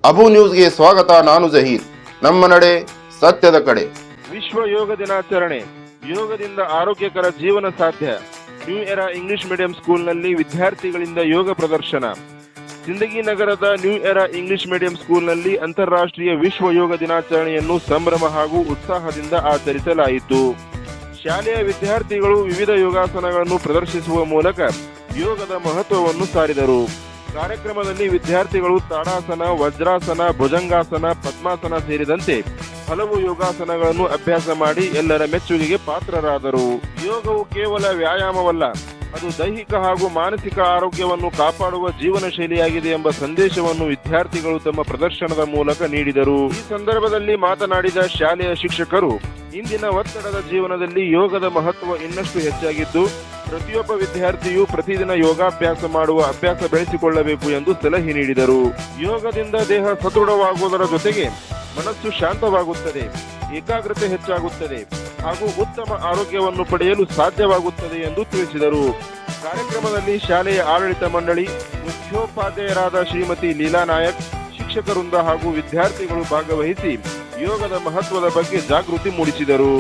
ಅಬು ನ್ಯೂಸ್ಗೆ ಸ್ವಾಗತ. ನಾನು ಜಹೀರ್. ನಮ್ಮ ನಡೆ ಸತ್ಯದ ಕಡೆ. ವಿಶ್ವ ಯೋಗ ದಿನಾಚರಣೆ. ಯೋಗದಿಂದ ಆರೋಗ್ಯಕರ ಜೀವನ ಸಾಧ್ಯ. ನ್ಯೂ ಎರಾ ಇಂಗ್ಲಿಷ್ ಮೀಡಿಯಂ ಸ್ಕೂಲ್ನಲ್ಲಿ ವಿದ್ಯಾರ್ಥಿಗಳಿಂದ ಯೋಗ ಪ್ರದರ್ಶನ. ಸಿಂದಗಿ ನಗರದ ನ್ಯೂ ಎರಾ ಇಂಗ್ಲಿಷ್ ಮೀಡಿಯಂ ಸ್ಕೂಲ್ನಲ್ಲಿ ಅಂತಾರಾಷ್ಟ್ರೀಯ ವಿಶ್ವ ಯೋಗ ದಿನಾಚರಣೆಯನ್ನು ಸಂಭ್ರಮ ಹಾಗೂ ಉತ್ಸಾಹದಿಂದ ಆಚರಿಸಲಾಯಿತು. ಶಾಲೆಯ ವಿದ್ಯಾರ್ಥಿಗಳು ವಿವಿಧ ಯೋಗಾಸನಗಳನ್ನು ಪ್ರದರ್ಶಿಸುವ ಮೂಲಕ ಯೋಗದ ಮಹತ್ವವನ್ನು ಸಾರಿದರು. ಕಾರ್ಯಕ್ರಮದಲ್ಲಿ ವಿದ್ಯಾರ್ಥಿಗಳು ತಾಡಾಸನ, ವಜ್ರಾಸನ, ಭುಜಂಗಾಸನ, ಪದ್ಮಾಸನ ಸೇರಿದಂತೆ ಹಲವು ಯೋಗಾಸನಗಳನ್ನು ಅಭ್ಯಾಸ ಮಾಡಿ ಎಲ್ಲರ ಮೆಚ್ಚುಗೆಗೆ ಪಾತ್ರರಾದರು. ಯೋಗವು ಕೇವಲ ವ್ಯಾಯಾಮವಲ್ಲ, ಅದು ದೈಹಿಕ ಹಾಗೂ ಮಾನಸಿಕ ಆರೋಗ್ಯವನ್ನು ಕಾಪಾಡುವ ಜೀವನ ಶೈಲಿಯಾಗಿದೆ ಎಂಬ ಸಂದೇಶವನ್ನು ವಿದ್ಯಾರ್ಥಿಗಳು ತಮ್ಮ ಪ್ರದರ್ಶನದ ಮೂಲಕ ನೀಡಿದರು. ಈ ಸಂದರ್ಭದಲ್ಲಿ ಮಾತನಾಡಿದ ಶಾಲೆಯ ಶಿಕ್ಷಕರು, ಇಂದಿನ ಒತ್ತಡದ ಜೀವನದಲ್ಲಿ ಯೋಗದ ಮಹತ್ವ ಇನ್ನಷ್ಟು ಹೆಚ್ಚಾಗಿದ್ದು, ಪ್ರತಿಯೊಬ್ಬ ವಿದ್ಯಾರ್ಥಿಯು ಪ್ರತಿದಿನ ಯೋಗಾಭ್ಯಾಸ ಮಾಡುವ ಅಭ್ಯಾಸ ಬೆಳೆಸಿಕೊಳ್ಳಬೇಕು ಎಂದು ಸಲಹೆ ನೀಡಿದರು. ಯೋಗದಿಂದ ದೇಹ ಸದೃಢವಾಗುವುದರ ಜೊತೆಗೆ ಮನಸ್ಸು ಶಾಂತವಾಗುತ್ತದೆ, ಏಕಾಗ್ರತೆ ಹೆಚ್ಚಾಗುತ್ತದೆ ಹಾಗೂ ಉತ್ತಮ ಆರೋಗ್ಯವನ್ನು ಪಡೆಯಲು ಸಾಧ್ಯವಾಗುತ್ತದೆ ಎಂದು ತಿಳಿಸಿದರು. ಕಾರ್ಯಕ್ರಮದಲ್ಲಿ ಶಾಲೆಯ ಆಡಳಿತ ಮಂಡಳಿ, ಮುಖ್ಯೋಪಾಧ್ಯಾಯರಾದ ಶ್ರೀಮತಿ ಲೀಲಾ ನಾಯಕ್, ಶಿಕ್ಷಕ ವೃಂದ ಹಾಗೂ ವಿದ್ಯಾರ್ಥಿಗಳು ಭಾಗವಹಿಸಿ ಯೋಗದ ಮಹತ್ವದ ಬಗ್ಗೆ ಜಾಗೃತಿ ಮೂಡಿಸಿದರು.